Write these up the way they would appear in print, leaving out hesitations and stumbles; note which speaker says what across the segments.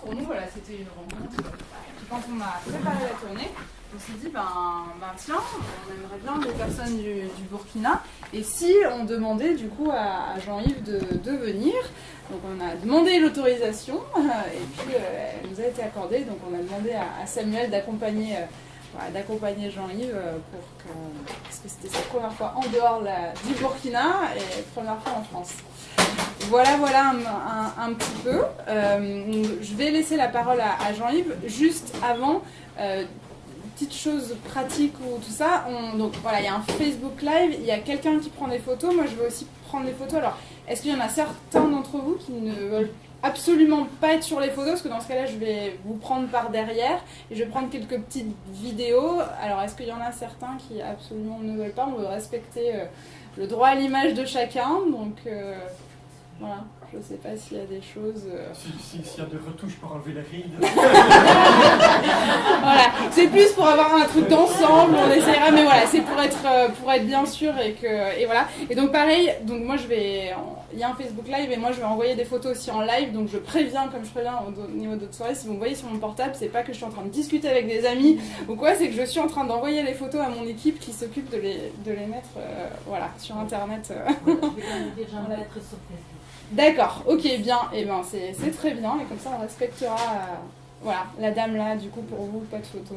Speaker 1: Pour nous, voilà, c'était une rencontre. Quand on a préparé la tournée, on s'est dit, tiens, on aimerait bien des personnes du Burkina. Et si on demandait du coup à Jean-Yves de venir, donc on a demandé l'autorisation et puis elle nous a été accordée. Donc on a demandé à Samuel d'accompagner Jean-Yves parce que c'était sa première fois en dehors du Burkina et première fois en France. Voilà un petit peu. Je vais laisser la parole à Jean-Yves. Juste avant, petite chose pratique ou tout ça. Donc voilà, il y a un Facebook Live, il y a quelqu'un qui prend des photos. Moi, je vais aussi prendre des photos. Alors, est-ce qu'il y en a certains d'entre vous qui ne veulent absolument pas être sur les photos? Parce que dans ce cas-là, je vais vous prendre par derrière et je vais prendre quelques petites vidéos. Alors, est-ce qu'il y en a certains qui absolument ne veulent pas? On veut respecter le droit à l'image de chacun. Donc, voilà. Je ne sais pas s'il y a des choses...
Speaker 2: S'il y a des retouches pour enlever les rides.
Speaker 1: Voilà, c'est plus pour avoir un truc d'ensemble, on essaiera, mais voilà, c'est pour être bien sûr et voilà. Et donc pareil, donc moi il y a un Facebook Live et moi je vais envoyer des photos aussi en live, donc je préviens, comme je préviens au niveau d'autres soirées, si vous me voyez sur mon portable, c'est pas que je suis en train de discuter avec des amis ou quoi, c'est que je suis en train d'envoyer les photos à mon équipe qui s'occupe de les mettre voilà, sur internet.
Speaker 3: Je vais quand même dire, j'en vais être sur Facebook.
Speaker 1: D'accord, ok, bien, et ben c'est très bien, et comme ça on respectera voilà, la dame là, du coup pour vous, pas de photo,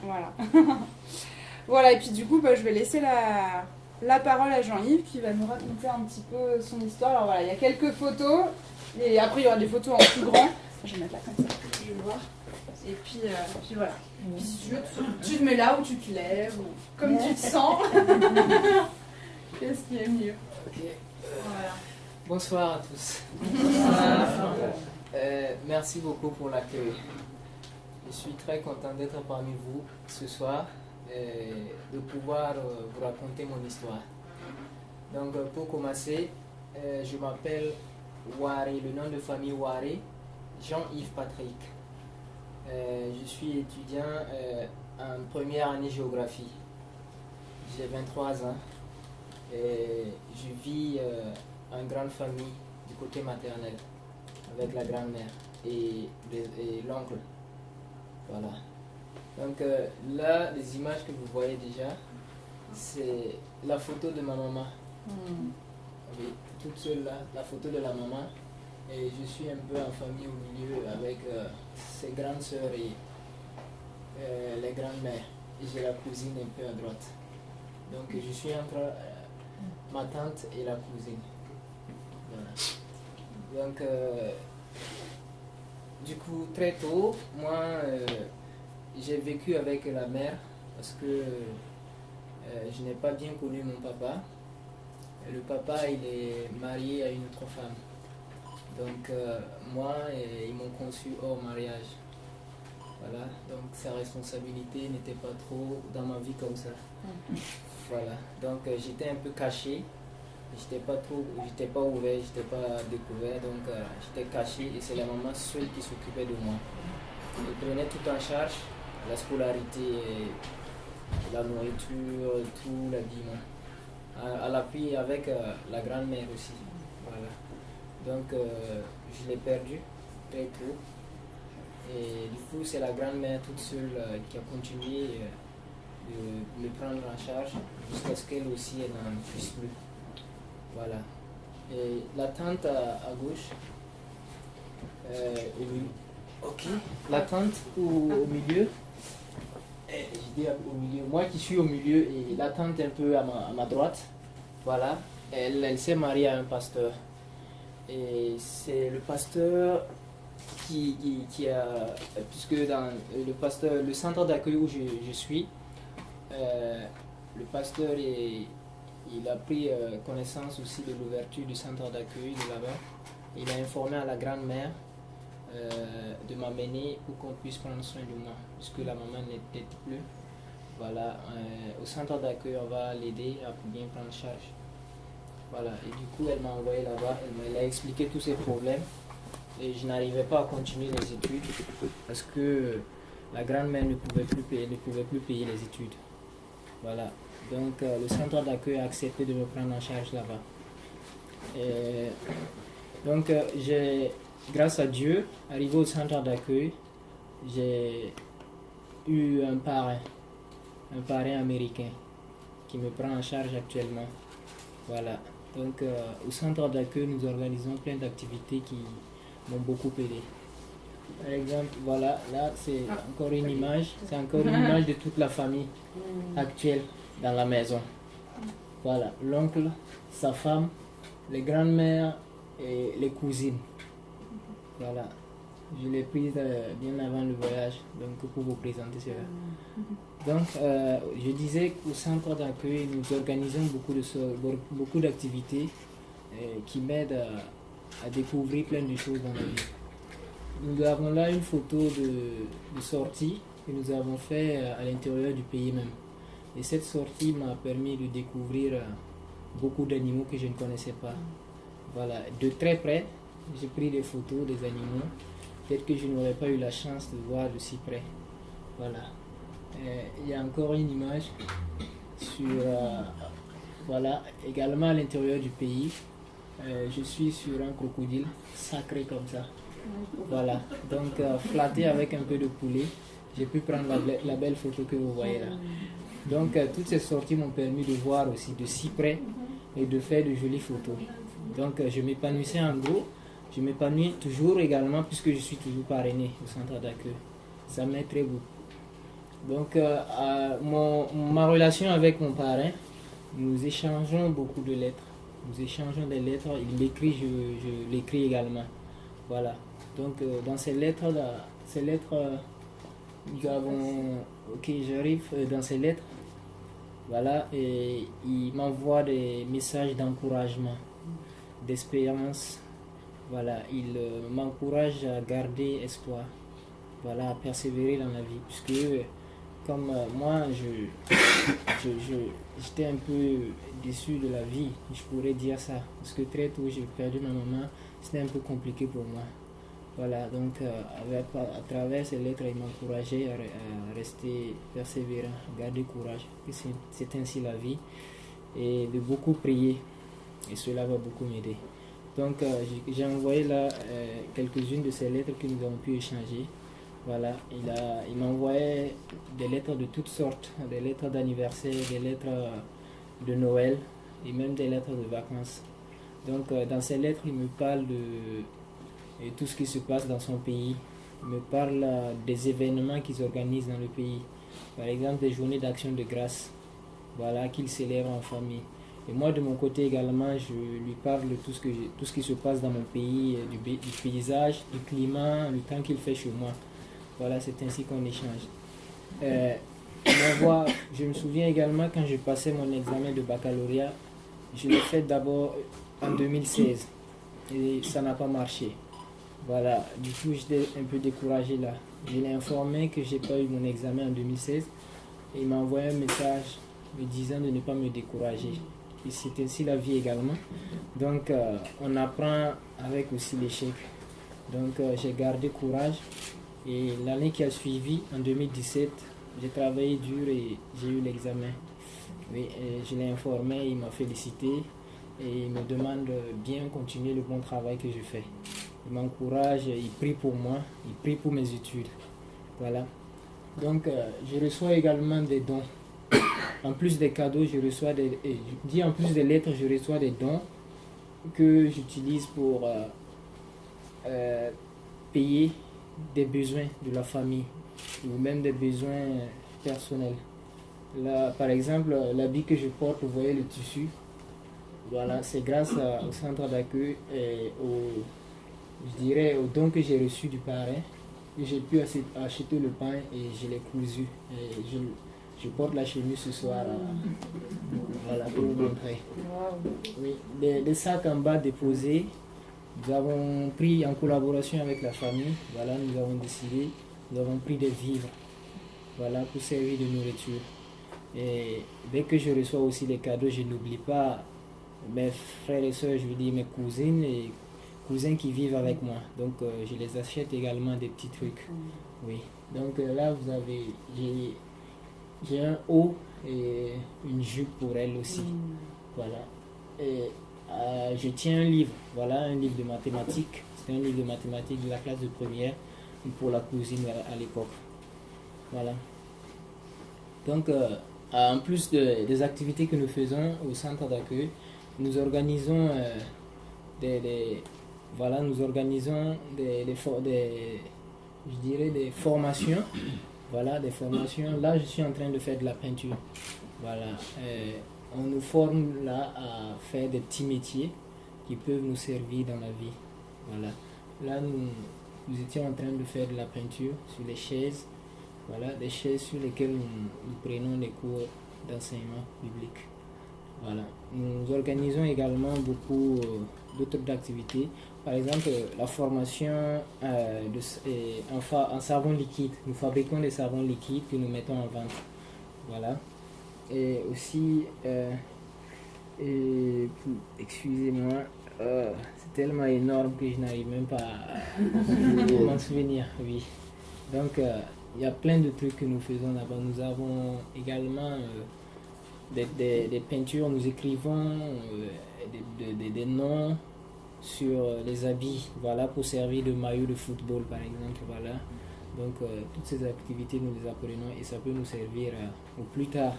Speaker 1: voilà. Voilà, et puis du coup je vais laisser la parole à Jean-Yves qui va nous raconter un petit peu son histoire. Alors voilà, il y a quelques photos, et après il y aura des photos en plus grand. Je vais mettre là comme ça, je vais voir. Et puis voilà. Et puis si tu veux, tu te mets là où tu te lèves, ou comme tu te sens. Qu'est-ce qui est mieux?
Speaker 4: Okay.
Speaker 1: Voilà.
Speaker 4: Bonsoir à tous. Merci beaucoup pour l'accueil. Je suis très content d'être parmi vous ce soir et de pouvoir vous raconter mon histoire. Donc pour commencer, je m'appelle Waré, le nom de famille Waré, Jean-Yves Patrick. Je suis étudiant en première année géographie. J'ai 23 ans et je vis en grande famille du côté maternel avec la grand-mère et l'oncle. Voilà. Donc là, les images que vous voyez déjà, c'est la photo de ma maman. Oui, toute seule là, la photo de la maman. Et je suis un peu en famille au milieu avec ses grandes sœurs et les grandes-mères. Et j'ai la cousine un peu à droite. Donc je suis entre ma tante et la cousine. Voilà. Donc, du coup, très tôt, moi, j'ai vécu avec la mère parce que je n'ai pas bien connu mon papa. Le papa, il est marié à une autre femme. Donc, moi, ils m'ont conçu hors mariage. Voilà. Donc, sa responsabilité n'était pas trop dans ma vie comme ça. Voilà. Donc, j'étais un peu caché. J'étais pas ouvert, j'étais pas découvert, donc j'étais caché et c'est la maman seule qui s'occupait de moi. Elle prenait tout en charge, la scolarité, la nourriture, tout l'habillement. À l'appui avec la grand-mère aussi. Voilà. Donc je l'ai perdu très tôt. Et du coup c'est la grand-mère toute seule qui a continué de me prendre en charge jusqu'à ce qu'elle aussi elle n'en puisse plus. Voilà. Et la tante à gauche, ok. La tante au milieu, je dis au milieu, moi qui suis au milieu et la tante un peu à ma droite, voilà. Elle s'est mariée à un pasteur. Et c'est le pasteur qui a, puisque dans le centre d'accueil où je suis, le pasteur il a pris connaissance aussi de l'ouverture du centre d'accueil de là-bas. Il a informé à la grand-mère de m'amener pour qu'on puisse prendre soin de moi, puisque la maman n'était plus. Voilà, au centre d'accueil, on va l'aider à bien prendre charge. Voilà, et du coup, elle m'a envoyé là-bas, elle a expliqué tous ses problèmes. Et je n'arrivais pas à continuer les études parce que la grand-mère ne pouvait plus payer les études. Voilà. Donc le centre d'accueil a accepté de me prendre en charge là-bas. Donc grâce à Dieu, arrivé au centre d'accueil, j'ai eu un parrain américain qui me prend en charge actuellement. Voilà. Donc au centre d'accueil, nous organisons plein d'activités qui m'ont beaucoup aidé. Par exemple, voilà, là c'est encore une image, de toute la famille actuelle dans la maison. Voilà, l'oncle, sa femme, les grandes-mères et les cousines. Voilà, je l'ai prise bien avant le voyage, donc pour vous présenter cela. Donc, je disais qu'au centre d'accueil, nous organisons beaucoup d'activités qui m'aident à découvrir plein de choses dans la vie. Nous avons là une photo de sortie que nous avons fait à l'intérieur du pays même. Et cette sortie m'a permis de découvrir beaucoup d'animaux que je ne connaissais pas. Voilà, de très près, j'ai pris des photos des animaux, peut-être que je n'aurais pas eu la chance de voir de si près. Voilà. Il y a encore une image sur, voilà, également à l'intérieur du pays. Je suis sur un crocodile sacré comme ça. Voilà, donc flatté avec un peu de poulet, j'ai pu prendre la belle photo que vous voyez là. Donc toutes ces sorties m'ont permis de voir aussi de si près et de faire de jolies photos. Donc je m'épanouissais en gros, je m'épanouis toujours également puisque je suis toujours parrainé au centre d'accueil. Ça m'aide très beaucoup. Donc ma relation avec mon parrain, nous échangeons beaucoup de lettres. Nous échangeons des lettres, il m'écrit, je l'écris également. Voilà. Donc dans ces lettres-là, nous avons... Ok, j'arrive dans ces lettres. Voilà, et il m'envoie des messages d'encouragement, d'espérance. Voilà, il m'encourage à garder espoir. Voilà, à persévérer dans la vie. Puisque comme moi, j'étais un peu déçu de la vie, je pourrais dire ça. Parce que très tôt, j'ai perdu ma maman. C'était un peu compliqué pour moi. Voilà, donc à travers ces lettres, il m'encourageait à rester persévérant, à garder courage, que c'est ainsi la vie, et de beaucoup prier, et cela va beaucoup m'aider. Donc j'ai envoyé là quelques-unes de ces lettres que nous avons pu échanger. Voilà, il m'envoyait des lettres de toutes sortes, des lettres d'anniversaire, des lettres de Noël, et même des lettres de vacances. Donc dans ces lettres, il me parle et tout ce qui se passe dans son pays. Il me parle des événements qu'ils organisent dans le pays. Par exemple, des journées d'action de grâce, voilà, qu'ils célèbrent en famille. Et moi, de mon côté également, je lui parle de tout ce qui se passe dans mon pays, du paysage, du climat, le temps qu'il fait chez moi. Voilà, c'est ainsi qu'on échange. Je me souviens également quand je passais mon examen de baccalauréat, je l'ai fait d'abord en 2016 et ça n'a pas marché. Voilà, du coup j'étais un peu découragé là. Je l'ai informé que j'ai pas eu mon examen en 2016 et il m'a envoyé un message me disant de ne pas me décourager. Et c'est ainsi la vie également. Donc on apprend avec aussi l'échec. Donc j'ai gardé courage et l'année qui a suivi, en 2017, j'ai travaillé dur et j'ai eu l'examen. Oui, je l'ai informé, il m'a félicité et il me demande de bien continuer le bon travail que je fais. Il m'encourage, il prie pour moi, il prie pour mes études. Voilà. Donc, je reçois également des dons. En plus des cadeaux, en plus des lettres, je reçois des dons que j'utilise pour payer des besoins de la famille ou même des besoins personnels. Là, par exemple, l'habit que je porte, vous voyez le tissu. Voilà, c'est grâce au centre d'accueil et aux dons que j'ai reçus du parrain que j'ai pu acheter le pain et je l'ai cousu. Et je porte la chemise ce soir. Voilà, pour vous montrer. Oui, les sacs en bas déposés, nous avons pris en collaboration avec la famille. Voilà, nous avons pris des vivres. Voilà, pour servir de nourriture. Et dès que je reçois aussi les cadeaux, je n'oublie pas mes frères et soeurs, je veux dire mes cousines et cousins qui vivent avec moi. Donc je les achète également des petits trucs. Oui. Donc là vous avez, j'ai un haut et une jupe pour elle aussi. Voilà. Et je tiens un livre, voilà, un livre de mathématiques. C'est un livre de mathématiques de la classe de première pour la cousine à l'époque. Voilà. Donc, en plus des activités que nous faisons au centre d'accueil, nous organisons des formations. Voilà, des formations. Là, je suis en train de faire de la peinture. Voilà. On nous forme là à faire des petits métiers qui peuvent nous servir dans la vie. Voilà. Là, nous étions en train de faire de la peinture sur les chaises. Voilà, des chaises sur lesquelles nous prenons des cours d'enseignement public. Voilà. Nous organisons également beaucoup d'autres activités. Par exemple, la formation en savon liquide. Nous fabriquons des savons liquides que nous mettons en vente. Voilà. Et aussi, excusez-moi, c'est tellement énorme que je n'arrive même pas à m'en souvenir. Oui. Donc, il y a plein de trucs que nous faisons là-bas. Nous avons également des peintures, nous écrivons des noms sur les habits, voilà, pour servir de maillot de football par exemple, voilà. Donc toutes ces activités nous les apprenons et ça peut nous servir au plus tard,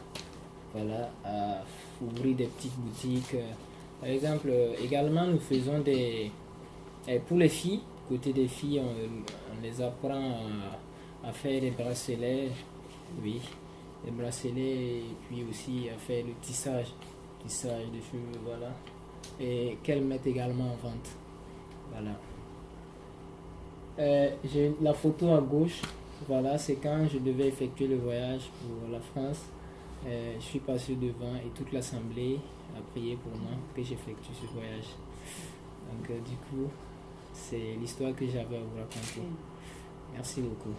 Speaker 4: voilà, à ouvrir des petites boutiques. Par exemple, également nous faisons pour les filles, côté des filles, on les apprend à faire des bracelets, oui, des bracelets, et puis aussi à faire le tissage de cheveux, voilà, et qu'elles mettent également en vente, voilà. J'ai la photo à gauche, voilà, c'est quand je devais effectuer le voyage pour la France. Je suis passé devant et toute l'assemblée a prié pour moi que j'effectue ce voyage. Donc du coup, c'est l'histoire que j'avais à vous raconter. Merci beaucoup.